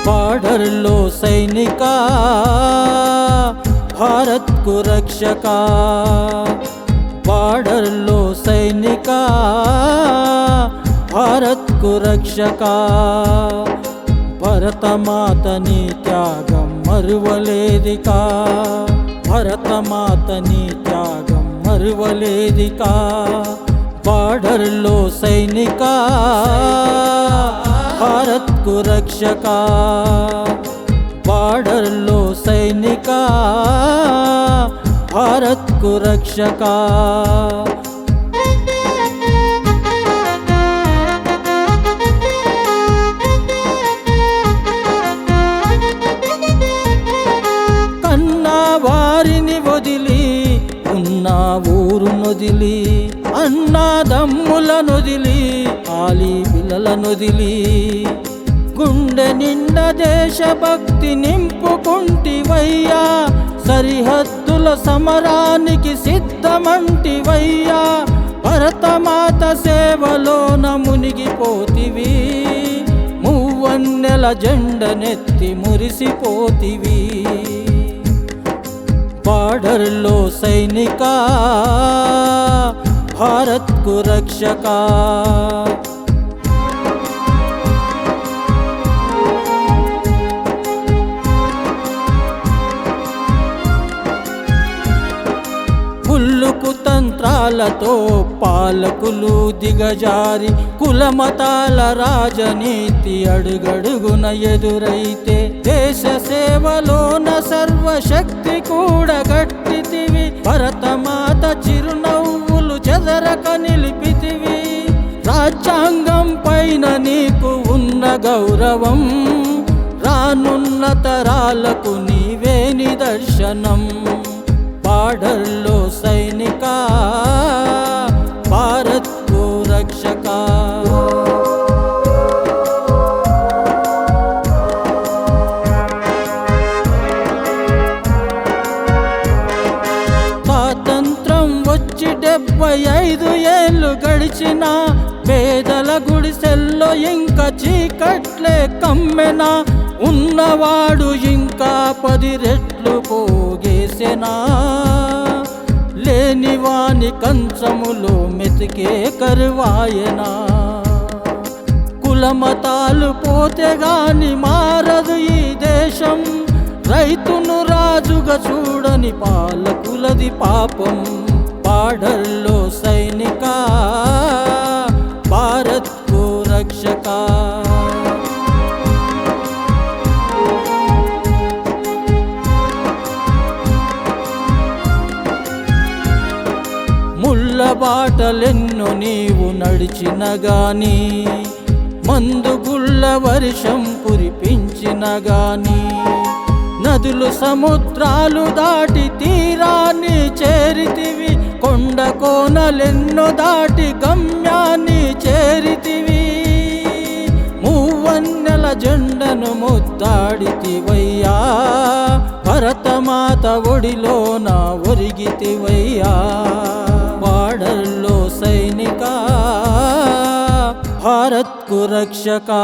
బార్డర్లో సైనికా, భారత్కు రక్షకా. బార్డర్లో సైనికా, భారత్కు రక్షకా. భరతమాతని త్యాగం మరువలేదికా, భరతమాతని త్యాగం మరువలేదికా. బార్డర్లో సైనికా, భారత్కు రక్షకా. బార్డర్లో సైనికా, భారత్కు రక్షకా. కన్నా వారిని వదిలి, ఉన్న ఊరు నొదిలి, అన్నాదమ్ముల నొదిలి, ఆలి పిల్లల నొదిలి, గుండె నిండా దేశభక్తి నింపుకుంటివయ్యా. సరిహద్దుల సమరానికి సిద్ధమంటివయ్యా. భరతమాత సేవలోన మునిగిపోతివి, మూవన్నెల జెండనెత్తి మురిసిపోతివి. బార్డర్లో సైనికా, భారత్కు రక్షకా. కుల్లుకు తంత్రాలతో పాలకులు దిగజారి, కులమతాల రాజనీతి అడుగడుగున ఎదురైతే, దేశ సేవలోన సర్వశక్తి కూడగట్టితివి. భరతమాత చిరునవ్వులు చెదరక నిలిపితివి. రాజ్యాంగం పైన నీకు ఉన్న గౌరవం, రానున్న తరాలకు నీవే నిదర్శనం. బార్డర్లో సైనికా, భారత్కు రక్షకా. స్వాతంత్రం వచ్చి 75 ఏళ్ళు గడిచిన, పేదల గుడిసెల్లో ఇంకా చీకట్లే కమ్మెనా. ఉన్నవాడు ఇంకా 10 రెట్లు పోగేసెనా. లేనివాని కంచములో మెతికే కరువాయనా. కులమతాలు పోతే గాని మారదు ఈ దేశం. రైతును రాజుగా చూడని పాలకులది పాపం. బార్డర్లో సైనికా, భారత్కు రక్షకా. ముళ్ళ బాటలెన్నో నీవు నడిచిన గాని, మందుగుళ్ళ వర్షం కురిపించిన గాని, నదులు సముద్రాలు దాటి తీరాన్ని చేరితివి. కొండ కోనలెన్నో దాటి గమ్యాన్ని చేరితివి. మూవన్నెల జెండను ముద్దాడితివయ్యా. భరతమాత ఒడిలోన ఒరిగితివయ్యా. బార్డర్లో సైనికా, భారత్కు రక్షకా.